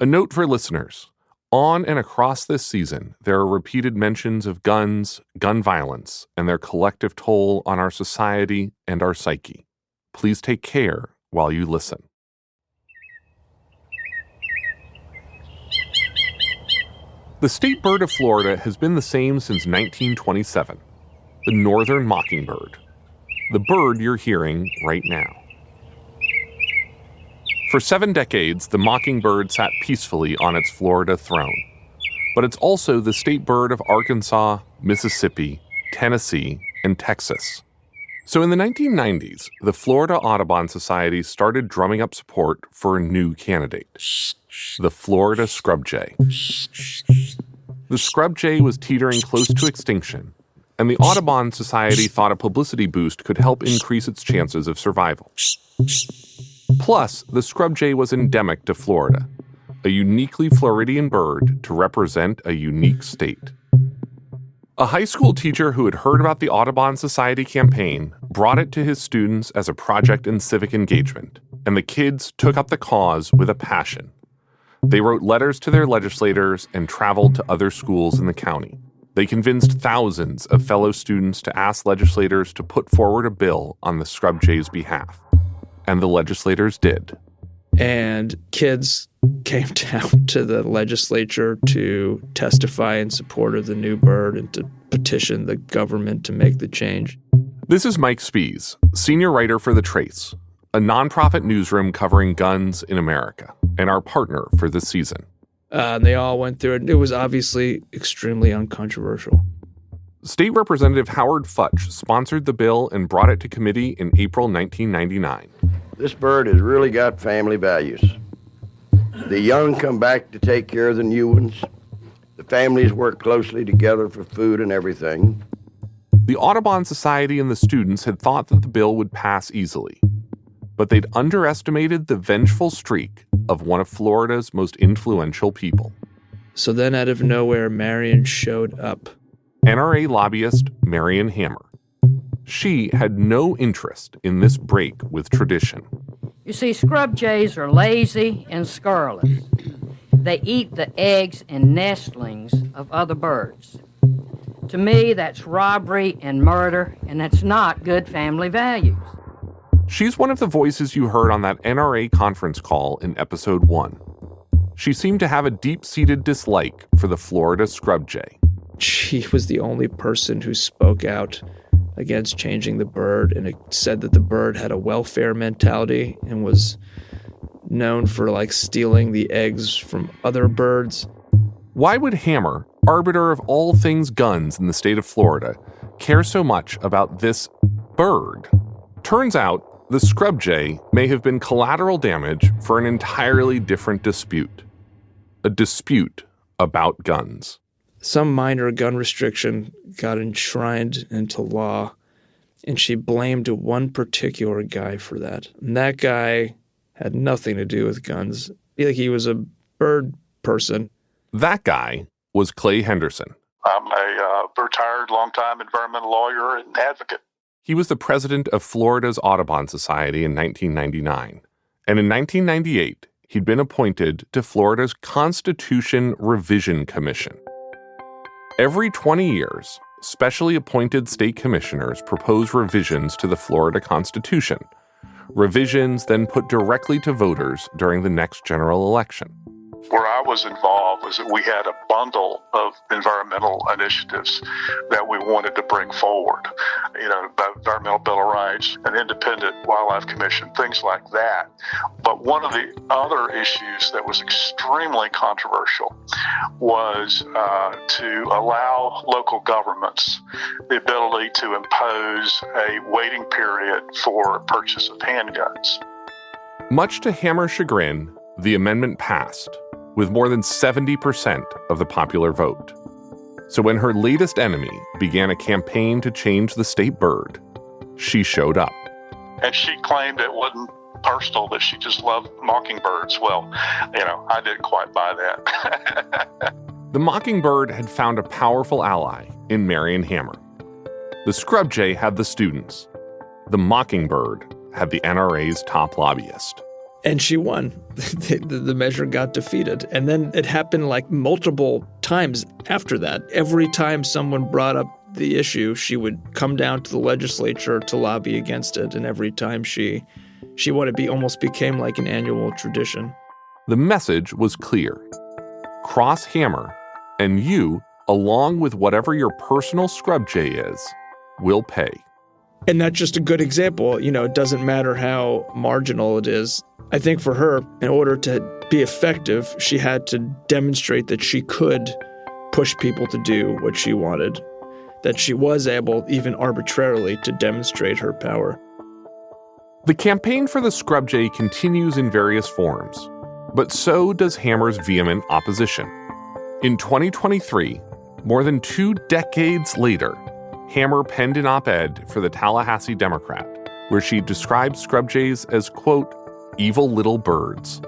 A note for listeners. On and across this season, there are repeated mentions of guns, gun violence, and their collective toll on our society and our psyche. Please take care while you listen. The state bird of Florida has been the same since 1927, the northern mockingbird, the bird you're hearing right now. For 7 decades, the mockingbird sat peacefully on its Florida throne. But it's also the state bird of Arkansas, Mississippi, Tennessee, and Texas. So in the 1990s, the Florida Audubon Society started drumming up support for a new candidate, the Florida scrub jay. The scrub jay was teetering close to extinction, and the Audubon Society thought a publicity boost could help increase its chances of survival. Plus, the scrub jay was endemic to Florida, a uniquely Floridian bird to represent a unique state. A high school teacher who had heard about the Audubon Society campaign brought it to his students as a project in civic engagement, and the kids took up the cause with a passion. They wrote letters to their legislators and traveled to other schools in the county. They convinced thousands of fellow students to ask legislators to put forward a bill on the scrub jay's behalf. And the legislators did. And kids came down to the legislature to testify in support of the new bird and to petition the government to make the change. This is Mike Spies, senior writer for The Trace, a nonprofit newsroom covering guns in America, and our partner for this season. And they all went through it. It was obviously extremely uncontroversial. State Representative Howard Futch sponsored the bill and brought it to committee in April 1999. This bird has really got family values. The young come back to take care of the new ones. The families work closely together for food and everything. The Audubon Society and the students had thought that the bill would pass easily, but they'd underestimated the vengeful streak of one of Florida's most influential people. So then out of nowhere, Marion showed up. NRA lobbyist Marion Hammer. She had no interest in this break with tradition. You see, scrub jays are lazy and scurrilous. They eat the eggs and nestlings of other birds. To me, that's robbery and murder, and that's not good family values. She's one of the voices you heard on that NRA conference call in episode 1. She seemed to have a deep-seated dislike for the Florida scrub jay. She was the only person who spoke out against changing the bird, and it said that the bird had a welfare mentality and was known for stealing the eggs from other birds. Why would Hammer, arbiter of all things guns in the state of Florida, care so much about this bird? Turns out, the scrub jay may have been collateral damage for an entirely different dispute. A dispute about guns. Some minor gun restriction got enshrined into law, and she blamed one particular guy for that. And that guy had nothing to do with guns. He was a bird person. That guy was Clay Henderson. I'm a retired longtime environmental lawyer and advocate. He was the president of Florida's Audubon Society in 1999. And in 1998, he'd been appointed to Florida's Constitution Revision Commission. Every 20 years, specially appointed state commissioners propose revisions to the Florida Constitution. Revisions then put directly to voters during the next general election. Where I was involved was that we had a bundle of environmental initiatives that we wanted to bring forward. The Environmental Bill of Rights, an independent wildlife commission, things like that. But one of the other issues that was extremely controversial was to allow local governments the ability to impose a waiting period for purchase of handguns. Much to Hammer's chagrin, the amendment passed, with more than 70% of the popular vote. So when her latest enemy began a campaign to change the state bird, she showed up. And she claimed it wasn't personal, that she just loved mockingbirds. Well, I didn't quite buy that. The mockingbird had found a powerful ally in Marion Hammer. The scrub jay had the students. The mockingbird had the NRA's top lobbyist. And she won. The measure got defeated. And then it happened like multiple times after that. Every time someone brought up the issue, she would come down to the legislature to lobby against it. And every time she almost became like an annual tradition. The message was clear. Cross Hammer, and you, along with whatever your personal scrub jay is, will pay. And that's just a good example. It doesn't matter how marginal it is. I think for her, in order to be effective, she had to demonstrate that she could push people to do what she wanted, that she was able, even arbitrarily, to demonstrate her power. The campaign for the scrub jay continues in various forms, but so does Hammer's vehement opposition. In 2023, more than 2 decades later, Hammer penned an op-ed for the Tallahassee Democrat, where she described scrub jays as, quote, evil little birds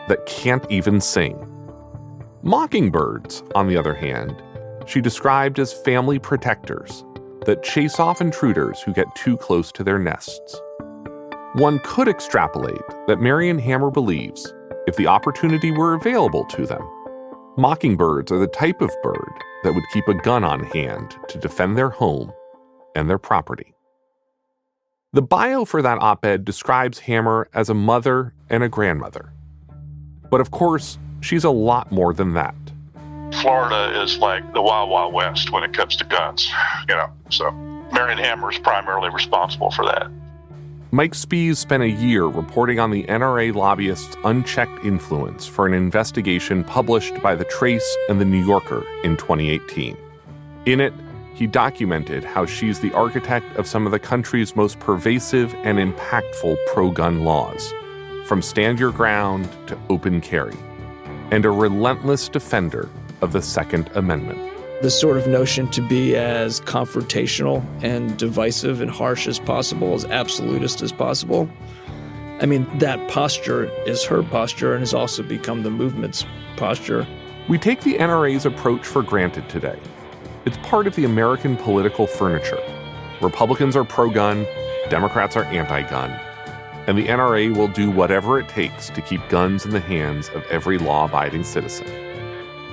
that can't even sing. Mockingbirds, on the other hand, she described as family protectors that chase off intruders who get too close to their nests. One could extrapolate that Marion Hammer believes, if the opportunity were available to them, mockingbirds are the type of bird that would keep a gun on hand to defend their home and their property. The bio for that op-ed describes Hammer as a mother and a grandmother. But of course, she's a lot more than that. Florida is like the Wild Wild West when it comes to guns, so Marion Hammer is primarily responsible for that. Mike Spees spent a year reporting on the NRA lobbyists' unchecked influence for an investigation published by The Trace and The New Yorker in 2018. In it, he documented how she's the architect of some of the country's most pervasive and impactful pro-gun laws, from stand your ground to open carry, and a relentless defender of the Second Amendment. The sort of notion to be as confrontational and divisive and harsh as possible, as absolutist as possible. I mean, that posture is her posture and has also become the movement's posture. We take the NRA's approach for granted today. It's part of the American political furniture. Republicans are pro-gun, Democrats are anti-gun, and the NRA will do whatever it takes to keep guns in the hands of every law-abiding citizen.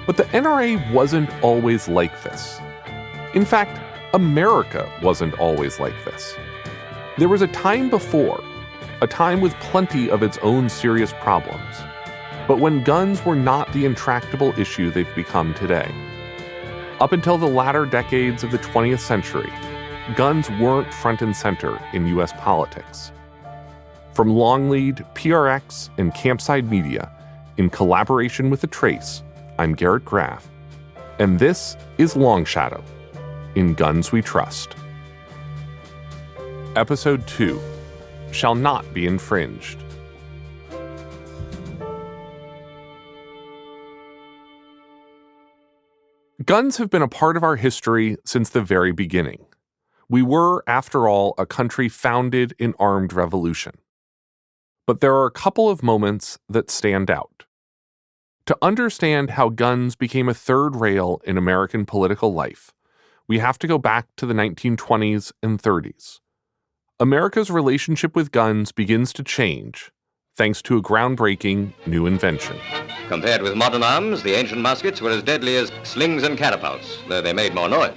But the NRA wasn't always like this. In fact, America wasn't always like this. There was a time before, a time with plenty of its own serious problems, but when guns were not the intractable issue they've become today. Up until the latter decades of the 20th century, guns weren't front and center in U.S. politics. From Longlead, PRX, and Campside Media, in collaboration with The Trace, I'm Garrett Graff, and this is Long Shadow, In Guns We Trust. Episode 2, Shall Not Be Infringed. Guns have been a part of our history since the very beginning. We were, after all, a country founded in armed revolution. But there are a couple of moments that stand out. To understand how guns became a third rail in American political life, we have to go back to the 1920s and 30s. America's relationship with guns begins to change, thanks to a groundbreaking new invention. Compared with modern arms, the ancient muskets were as deadly as slings and catapults, though they made more noise.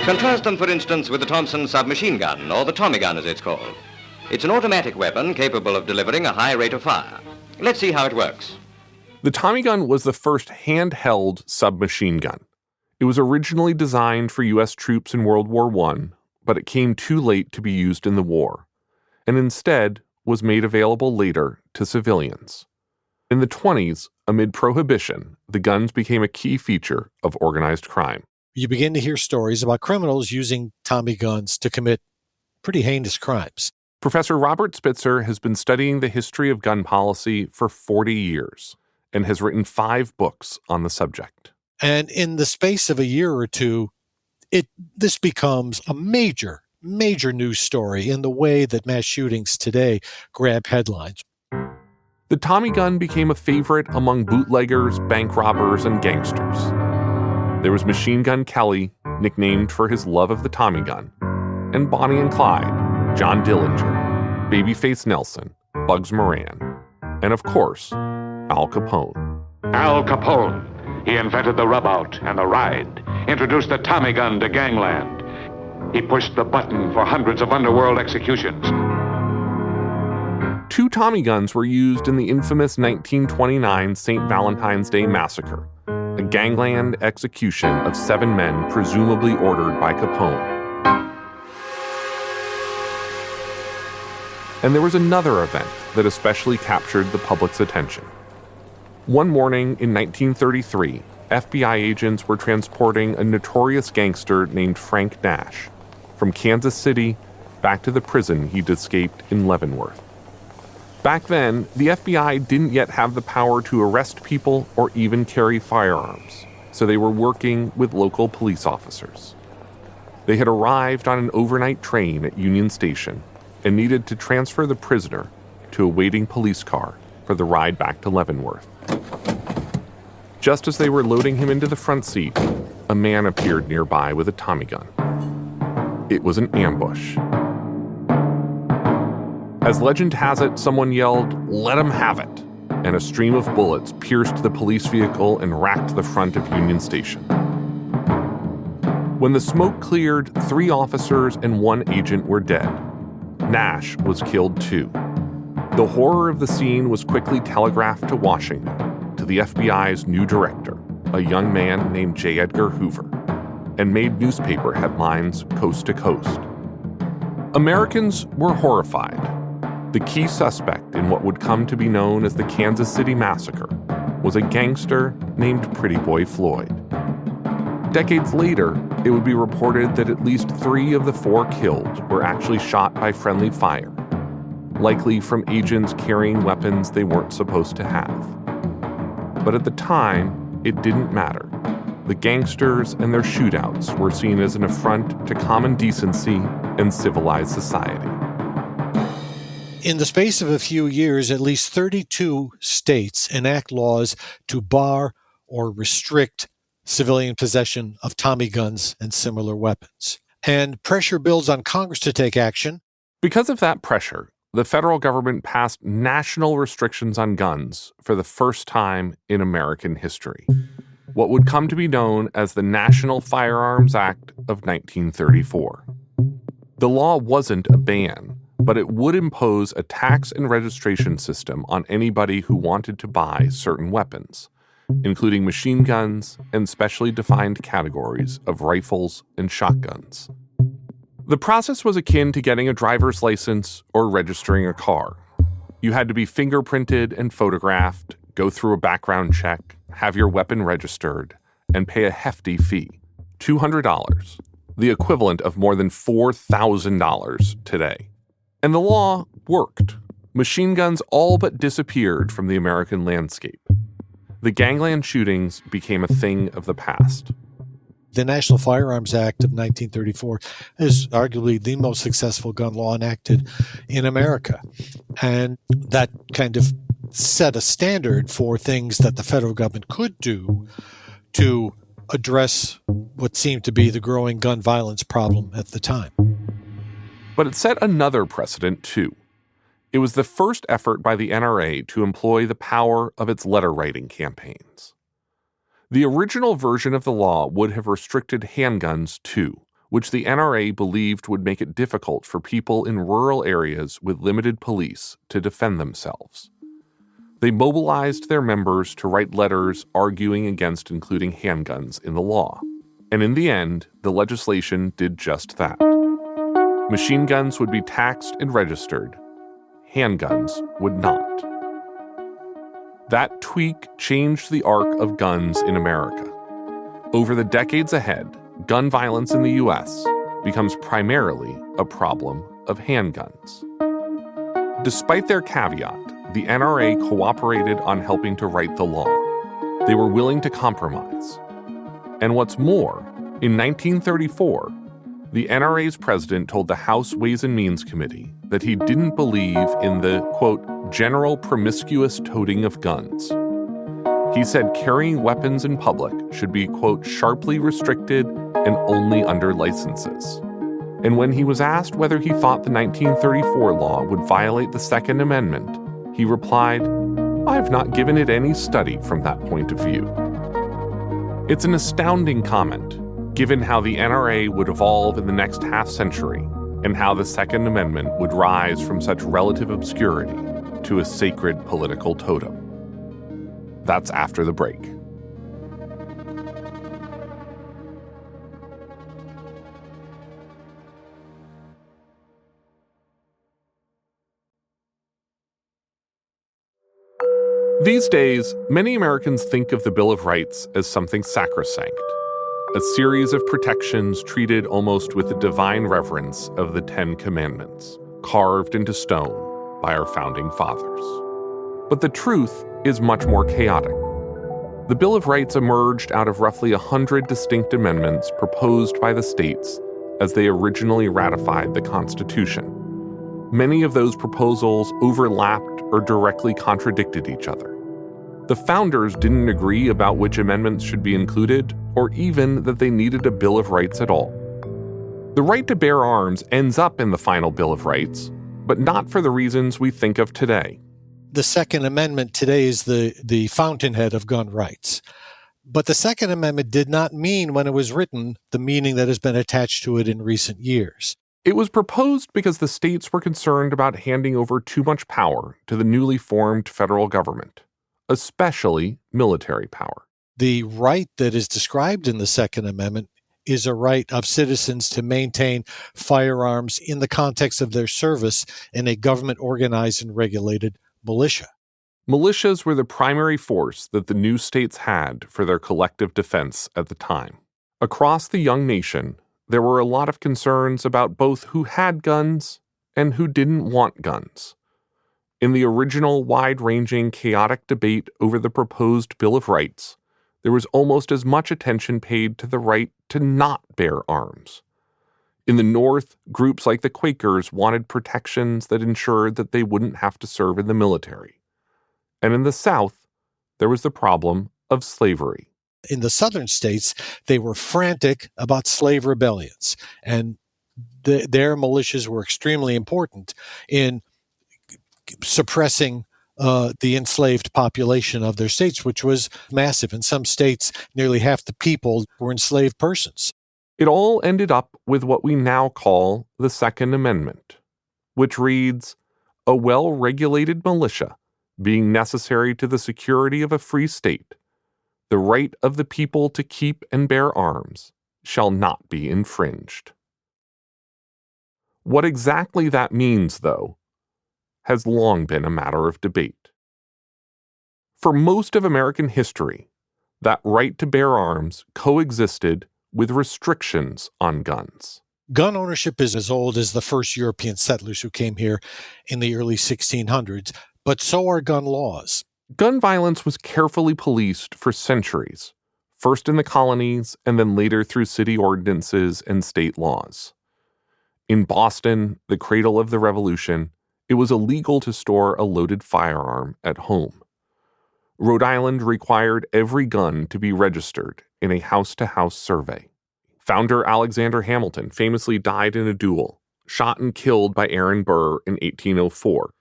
Contrast them, for instance, with the Thompson submachine gun, or the Tommy gun as it's called. It's an automatic weapon capable of delivering a high rate of fire. Let's see how it works. The Tommy gun was the first handheld submachine gun. It was originally designed for U.S. troops in World War I, but it came too late to be used in the war, and instead was made available later to civilians. In the 20s, amid prohibition, the guns became a key feature of organized crime. You begin to hear stories about criminals using Tommy guns to commit pretty heinous crimes. Professor Robert Spitzer has been studying the history of gun policy for 40 years and has written 5 books on the subject. And in the space of a year or two, this becomes a major news story in the way that mass shootings today grab headlines. The Tommy gun became a favorite among bootleggers, bank robbers, and gangsters. There was Machine Gun Kelly, nicknamed for his love of the Tommy gun, and Bonnie and Clyde, John Dillinger, Babyface Nelson, Bugs Moran. and of course, Al Capone. Al Capone. He invented the rub-out and the ride, introduced the Tommy gun to gangland. He pushed the button for hundreds of underworld executions. 2 Tommy guns were used in the infamous 1929 St. Valentine's Day Massacre, a gangland execution of 7 men presumably ordered by Capone. And there was another event that especially captured the public's attention. One morning in 1933, FBI agents were transporting a notorious gangster named Frank Nash from Kansas City back to the prison he'd escaped in Leavenworth. Back then, the FBI didn't yet have the power to arrest people or even carry firearms, so they were working with local police officers. They had arrived on an overnight train at Union Station and needed to transfer the prisoner to a waiting police car for the ride back to Leavenworth. Just as they were loading him into the front seat, a man appeared nearby with a Tommy gun. It was an ambush. As legend has it, someone yelled, "Let him have it," and a stream of bullets pierced the police vehicle and racked the front of Union Station. When the smoke cleared, 3 officers and 1 agent were dead. Nash was killed too. The horror of the scene was quickly telegraphed to Washington, to the FBI's new director, a young man named J. Edgar Hoover, and made newspaper headlines coast to coast. Americans were horrified. The key suspect in what would come to be known as the Kansas City Massacre was a gangster named Pretty Boy Floyd. Decades later, it would be reported that at least 3 of the 4 killed were actually shot by friendly fire, likely from agents carrying weapons they weren't supposed to have. But at the time, it didn't matter. The gangsters and their shootouts were seen as an affront to common decency and civilized society. In the space of a few years, at least 32 states enact laws to bar or restrict civilian possession of Tommy guns and similar weapons. And pressure builds on Congress to take action. Because of that pressure, the federal government passed national restrictions on guns for the first time in American history, what would come to be known as the National Firearms Act of 1934. The law wasn't a ban, but it would impose a tax and registration system on anybody who wanted to buy certain weapons, including machine guns and specially defined categories of rifles and shotguns. The process was akin to getting a driver's license or registering a car. You had to be fingerprinted and photographed, go through a background check, have your weapon registered, and pay a hefty fee, $200, the equivalent of more than $4,000 today. And the law worked. Machine guns all but disappeared from the American landscape. The gangland shootings became a thing of the past. The National Firearms Act of 1934 is arguably the most successful gun law enacted in America. And that kind of set a standard for things that the federal government could do to address what seemed to be the growing gun violence problem at the time. But it set another precedent, too. It was the first effort by the NRA to employ the power of its letter-writing campaigns. The original version of the law would have restricted handguns, too, which the NRA believed would make it difficult for people in rural areas with limited police to defend themselves. They mobilized their members to write letters arguing against including handguns in the law. And in the end, the legislation did just that. Machine guns would be taxed and registered. Handguns would not. That tweak changed the arc of guns in America. Over the decades ahead, gun violence in the U.S. becomes primarily a problem of handguns. Despite their caveat, the NRA cooperated on helping to write the law. They were willing to compromise. And what's more, in 1934, the NRA's president told the House Ways and Means Committee that he didn't believe in the, quote, general promiscuous toting of guns. He said carrying weapons in public should be, quote, sharply restricted and only under licenses. And when he was asked whether he thought the 1934 law would violate the Second Amendment, he replied, I've not given it any study from that point of view. It's an astounding comment, given how the NRA would evolve in the next half-century and how the Second Amendment would rise from such relative obscurity to a sacred political totem. That's after the break. These days, many Americans think of the Bill of Rights as something sacrosanct, a series of protections treated almost with the divine reverence of the Ten Commandments, carved into stone by our founding fathers. But the truth is much more chaotic. The Bill of Rights emerged out of roughly 100 distinct amendments proposed by the states as they originally ratified the Constitution. Many of those proposals overlapped or directly contradicted each other. The founders didn't agree about which amendments should be included, or even that they needed a Bill of Rights at all. The right to bear arms ends up in the final Bill of Rights, but not for the reasons we think of today. The Second Amendment today is the fountainhead of gun rights. But the Second Amendment did not mean, when it was written, the meaning that has been attached to it in recent years. It was proposed because the states were concerned about handing over too much power to the newly formed federal government, especially military power. The right that is described in the Second Amendment is a right of citizens to maintain firearms in the context of their service in a government-organized and regulated militia. Militias were the primary force that the new states had for their collective defense at the time. Across the young nation, there were a lot of concerns about both who had guns and who didn't want guns. In the original wide-ranging, chaotic debate over the proposed Bill of Rights, there was almost as much attention paid to the right to not bear arms. In the North, groups like the Quakers wanted protections that ensured that they wouldn't have to serve in the military. And in the South, there was the problem of slavery. In the southern states, they were frantic about slave rebellions, and their militias were extremely important in suppressing the enslaved population of their states, which was massive. In some states, nearly half the people were enslaved persons. It all ended up with what we now call the Second Amendment, which reads, "A well-regulated militia, being necessary to the security of a free state, the right of the people to keep and bear arms shall not be infringed." What exactly that means, though, has long been a matter of debate. For most of American history, that right to bear arms coexisted with restrictions on guns. Gun ownership is as old as the first European settlers who came here in the early 1600s, but so are gun laws. Gun violence was carefully policed for centuries, first in the colonies and then later through city ordinances and state laws. In Boston, the cradle of the Revolution, it was illegal to store a loaded firearm at home. Rhode Island required every gun to be registered in a house-to-house survey. Founder Alexander Hamilton famously died in a duel, shot and killed by Aaron Burr in 1804.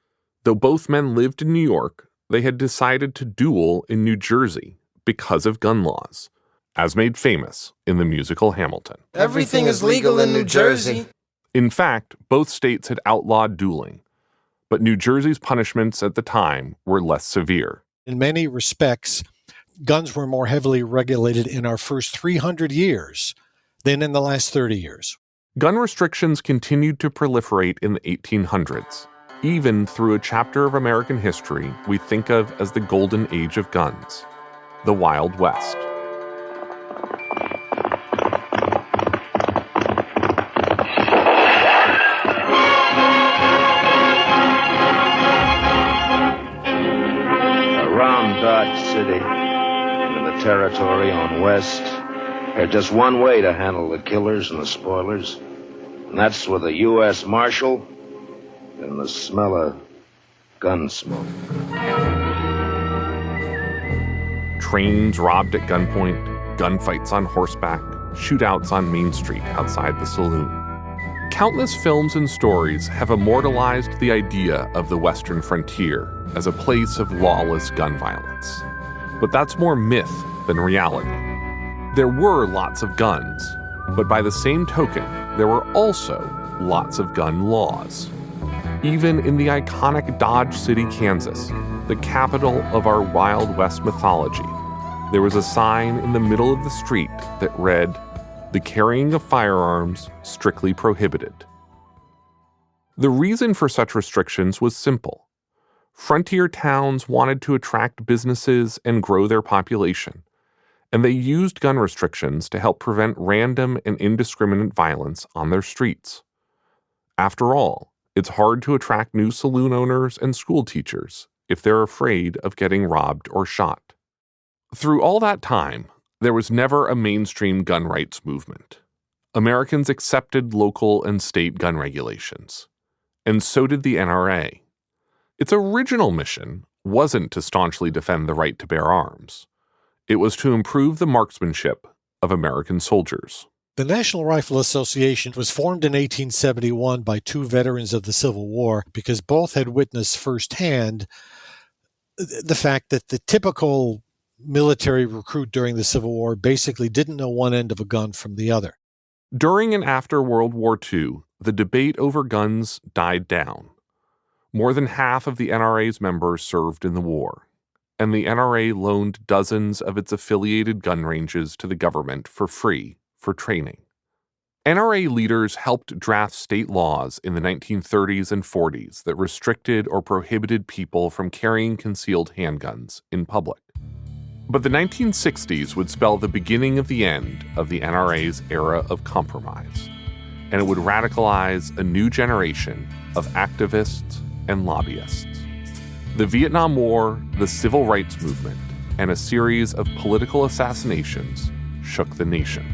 Though both men lived in New York, they had decided to duel in New Jersey because of gun laws, as made famous in the musical Hamilton. Everything is legal in New Jersey. In fact, both states had outlawed dueling, but New Jersey's punishments at the time were less severe. In many respects, guns were more heavily regulated in our first 300 years than in the last 30 years. Gun restrictions continued to proliferate in the 1800s, even through a chapter of American history we think of as the Golden Age of Guns, the Wild West. Around Dodge City, in the territory on West, there's just one way to handle the killers and the spoilers, and that's with a U.S. Marshal and the smell of gun smoke. Trains robbed at gunpoint, gunfights on horseback, shootouts on Main Street outside the saloon. Countless films and stories have immortalized the idea of the Western frontier as a place of lawless gun violence. But that's more myth than reality. There were lots of guns, but by the same token, there were also lots of gun laws. Even in the iconic Dodge City, Kansas, the capital of our Wild West mythology, there was a sign in the middle of the street that read, "The carrying of firearms strictly prohibited." The reason for such restrictions was simple. Frontier towns wanted to attract businesses and grow their population, and they used gun restrictions to help prevent random and indiscriminate violence on their streets. After all, it's hard to attract new saloon owners and school teachers if they're afraid of getting robbed or shot. Through all that time, there was never a mainstream gun rights movement. Americans accepted local and state gun regulations, and so did the NRA. Its original mission wasn't to staunchly defend the right to bear arms. It was to improve the marksmanship of American soldiers. The National Rifle Association was formed in 1871 by two veterans of the Civil War because both had witnessed firsthand the fact that the typical military recruit during the Civil War basically didn't know one end of a gun from the other. During and after World War II, the debate over guns died down. More than half of the NRA's members served in the war, and the NRA loaned dozens of its affiliated gun ranges to the government for free for training. NRA leaders helped draft state laws in the 1930s and 40s that restricted or prohibited people from carrying concealed handguns in public. But the 1960s would spell the beginning of the end of the NRA's era of compromise, and it would radicalize a new generation of activists and lobbyists. The Vietnam War, the Civil Rights Movement, and a series of political assassinations shook the nation.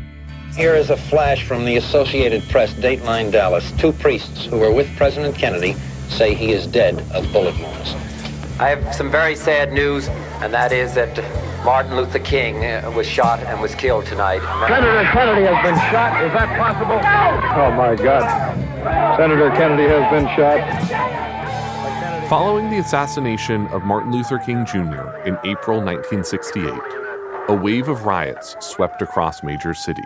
Here is a flash from the Associated Press, Dateline Dallas. Two priests who were with President Kennedy say he is dead of bullet wounds. I have some very sad news, and that is that Martin Luther King was shot and was killed tonight. Senator Kennedy has been shot. Is that possible? Oh, my God. Senator Kennedy has been shot. Following the assassination of Martin Luther King Jr. in April 1968, a wave of riots swept across major cities.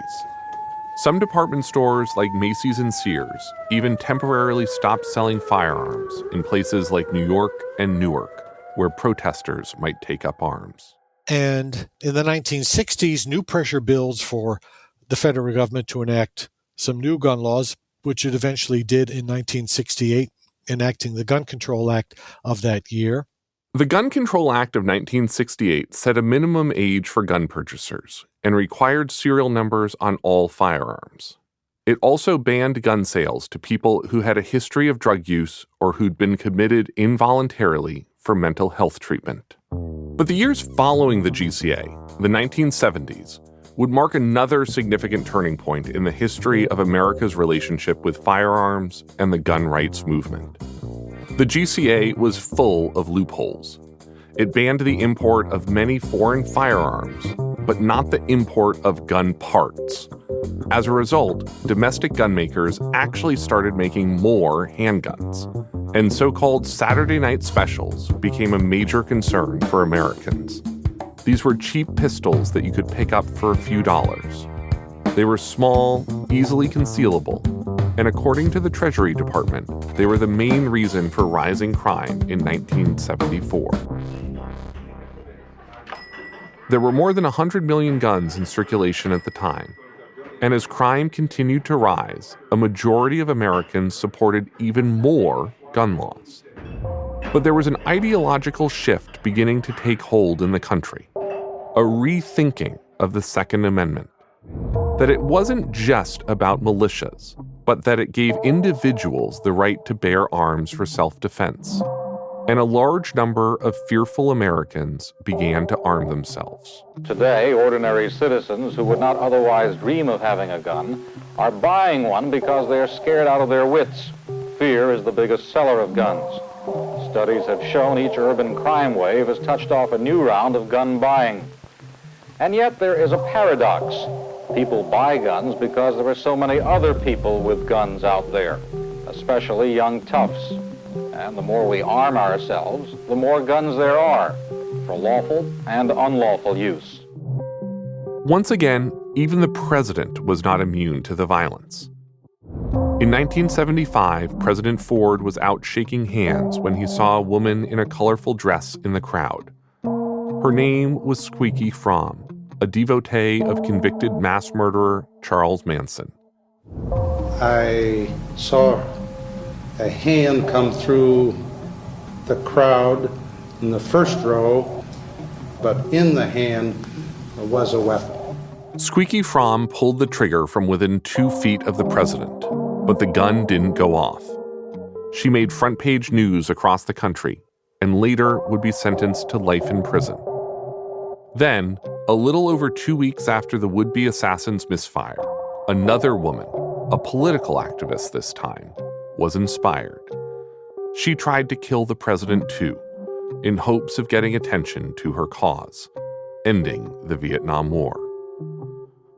Some department stores like Macy's and Sears even temporarily stopped selling firearms in places like New York and Newark, where protesters might take up arms. And in the 1960s, new pressure builds for the federal government to enact some new gun laws, which it eventually did in 1968, enacting the Gun Control Act of that year. The Gun Control Act of 1968 set a minimum age for gun purchasers and required serial numbers on all firearms. It also banned gun sales to people who had a history of drug use or who'd been committed involuntarily for mental health treatment. But the years following the GCA, the 1970s, would mark another significant turning point in the history of America's relationship with firearms and the gun rights movement. The GCA was full of loopholes. It banned the import of many foreign firearms, but not the import of gun parts. As a result, domestic gun makers actually started making more handguns, and so-called Saturday night specials became a major concern for Americans. These were cheap pistols that you could pick up for a few dollars. They were small, easily concealable, and according to the Treasury Department, they were the main reason for rising crime in 1974. There were more than 100 million guns in circulation at the time, and as crime continued to rise, a majority of Americans supported even more gun laws. But there was an ideological shift beginning to take hold in the country, a rethinking of the Second Amendment. That it wasn't just about militias, but that it gave individuals the right to bear arms for self-defense. And a large number of fearful Americans began to arm themselves. Today, ordinary citizens who would not otherwise dream of having a gun are buying one because they're scared out of their wits. Fear is the biggest seller of guns. Studies have shown each urban crime wave has touched off a new round of gun buying. And yet there is a paradox. People buy guns because there are so many other people with guns out there, especially young toughs. And the more we arm ourselves, the more guns there are, for lawful and unlawful use. Once again, even the president was not immune to the violence. In 1975, President Ford was out shaking hands when he saw a woman in a colorful dress in the crowd. Her name was Squeaky Fromm, a devotee of convicted mass murderer Charles Manson. I saw a hand come through the crowd in the first row, but in the hand was a weapon. Squeaky Fromm pulled the trigger from within 2 feet of the president, but the gun didn't go off. She made front-page news across the country and later would be sentenced to life in prison. Then, a little over 2 weeks after the would-be assassin's misfire, another woman, a political activist this time, was inspired. She tried to kill the president too, in hopes of getting attention to her cause, ending the Vietnam War.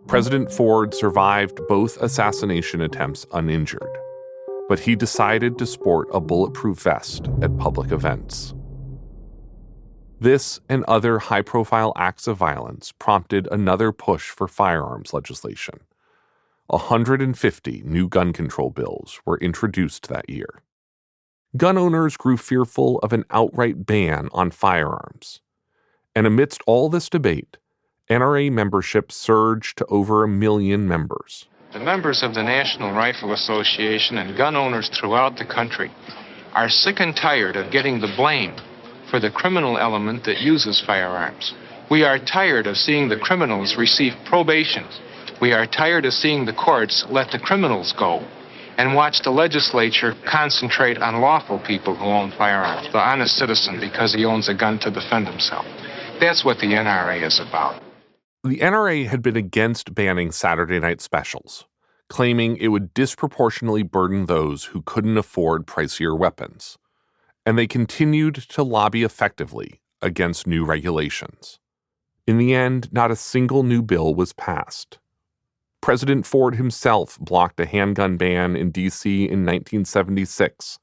President Ford survived both assassination attempts uninjured, but he decided to sport a bulletproof vest at public events. This and other high-profile acts of violence prompted another push for firearms legislation. 150 new gun control bills were introduced that year. Gun owners grew fearful of an outright ban on firearms. And amidst all this debate, NRA membership surged to over 1 million members. The members of the National Rifle Association and gun owners throughout the country are sick and tired of getting the blame for the criminal element that uses firearms. We are tired of seeing the criminals receive probation. We are tired of seeing the courts let the criminals go and watch the legislature concentrate on lawful people who own firearms, the honest citizen because he owns a gun to defend himself. That's what the NRA is about. The NRA had been against banning Saturday night specials, claiming it would disproportionately burden those who couldn't afford pricier weapons. And they continued to lobby effectively against new regulations. In the end, not a single new bill was passed. President Ford himself blocked a handgun ban in D.C. in 1976,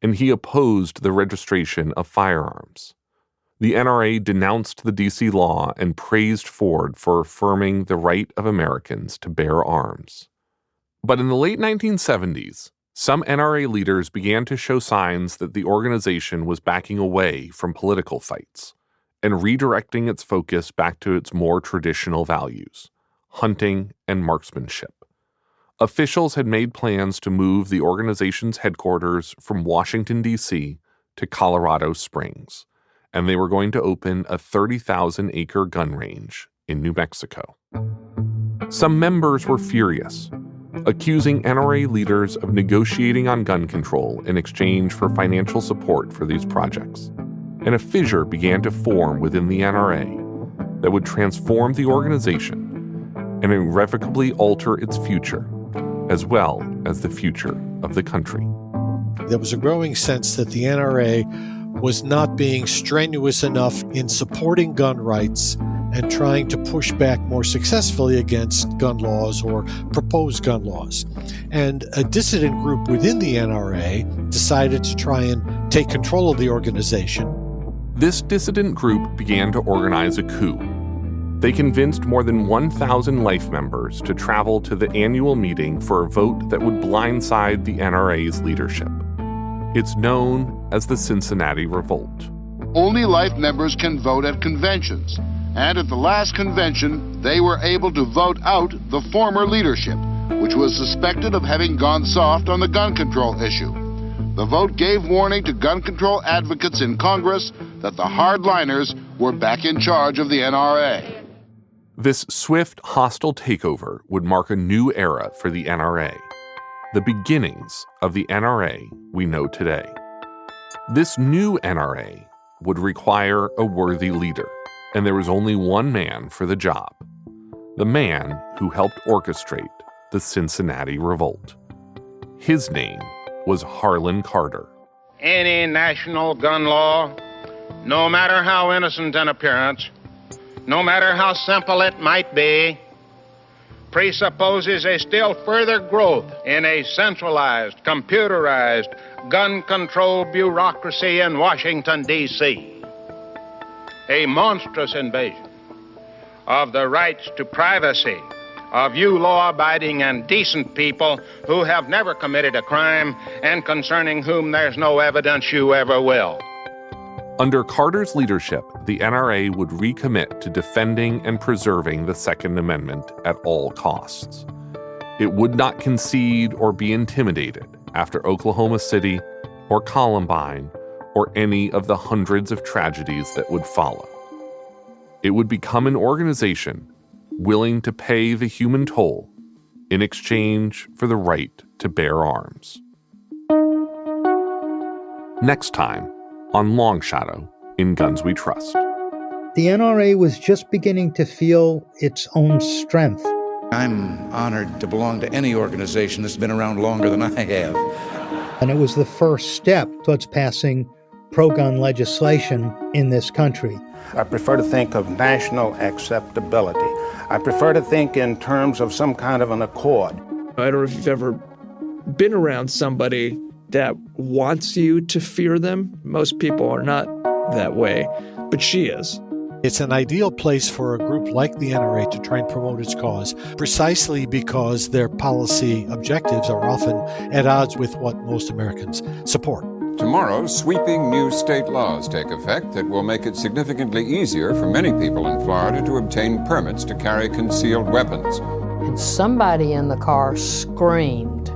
and he opposed the registration of firearms. The NRA denounced the D.C. law and praised Ford for affirming the right of Americans to bear arms. But in the late 1970s, some NRA leaders began to show signs that the organization was backing away from political fights and redirecting its focus back to its more traditional values, hunting and marksmanship. Officials had made plans to move the organization's headquarters from Washington, D.C. to Colorado Springs, and they were going to open a 30,000-acre gun range in New Mexico. Some members were furious, accusing NRA leaders of negotiating on gun control in exchange for financial support for these projects. And a fissure began to form within the NRA that would transform the organization and irrevocably alter its future, as well as the future of the country. There was a growing sense that the NRA was not being strenuous enough in supporting gun rights and trying to push back more successfully against gun laws or proposed gun laws. And a dissident group within the NRA decided to try and take control of the organization. This dissident group began to organize a coup. They convinced more than 1,000 Life members to travel to the annual meeting for a vote that would blindside the NRA's leadership. It's known as the Cincinnati Revolt. Only Life members can vote at conventions, and at the last convention, they were able to vote out the former leadership, which was suspected of having gone soft on the gun control issue. The vote gave warning to gun control advocates in Congress that the hardliners were back in charge of the NRA. This swift, hostile takeover would mark a new era for the NRA, the beginnings of the NRA we know today. This new NRA would require a worthy leader, and there was only one man for the job, the man who helped orchestrate the Cincinnati Revolt. His name was Harlan Carter. Any national gun law, no matter how innocent in appearance, no matter how simple it might be, presupposes a still further growth in a centralized, computerized, gun control bureaucracy in Washington, D.C. A monstrous invasion of the rights to privacy of you law-abiding and decent people who have never committed a crime and concerning whom there's no evidence you ever will. Under Carter's leadership, the NRA would recommit to defending and preserving the Second Amendment at all costs. It would not concede or be intimidated after Oklahoma City or Columbine or any of the hundreds of tragedies that would follow. It would become an organization willing to pay the human toll in exchange for the right to bear arms. Next time on Long Shadow in Guns We Trust. The NRA was just beginning to feel its own strength. I'm honored to belong to any organization that's been around longer than I have. And it was the first step towards passing pro-gun legislation in this country. I prefer to think of national acceptability. I prefer to think in terms of some kind of an accord. I don't know if you've ever been around somebody that wants you to fear them. Most people are not that way, but she is. It's an ideal place for a group like the NRA to try and promote its cause, precisely because their policy objectives are often at odds with what most Americans support. Tomorrow, sweeping new state laws take effect that will make it significantly easier for many people in Florida to obtain permits to carry concealed weapons. And somebody in the car screamed,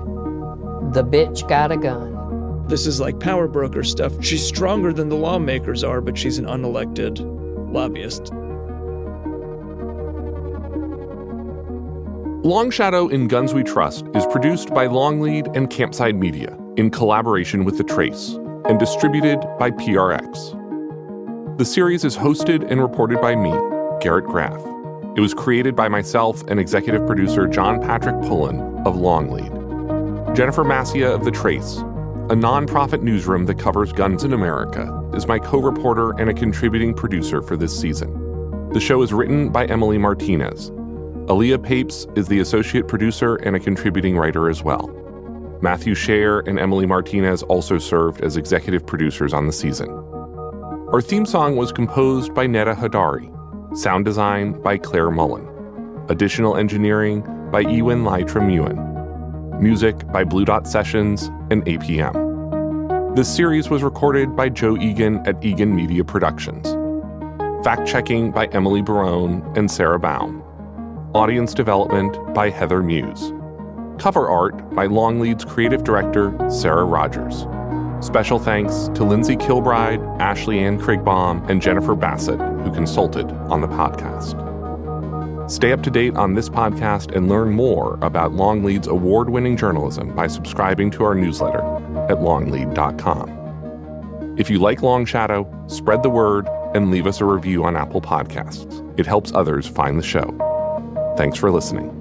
"The bitch got a gun." This is like power broker stuff. She's stronger than the lawmakers are, but she's an unelected lobbyist. Long Shadow in Guns We Trust is produced by Longlead and Campside Media in collaboration with The Trace and distributed by PRX. The series is hosted and reported by me, Garrett Graff. It was created by myself and executive producer John Patrick Pullen of Longlead. Jennifer Massia of The Trace, a nonprofit newsroom that covers guns in America, is my co-reporter and a contributing producer for this season. The show is written by Emily Martinez. Aaliyah Papes is the associate producer and a contributing writer as well. Matthew Scher and Emily Martinez also served as executive producers on the season. Our theme song was composed by Neda Hadari, sound design by Claire Mullen, additional engineering by Ewan Lytram-Ewan, music by Blue Dot Sessions and APM. This series was recorded by Joe Egan at Egan Media Productions. Fact-checking by Emily Barone and Sarah Baum. Audience development by Heather Muse. Cover art by Longlead's creative director, Sarah Rogers. Special thanks to Lindsay Kilbride, Ashley Ann Krigbaum, and Jennifer Bassett, who consulted on the podcast. Stay up to date on this podcast and learn more about Longlead's award-winning journalism by subscribing to our newsletter at longlead.com. If you like Long Shadow, spread the word and leave us a review on Apple Podcasts. It helps others find the show. Thanks for listening.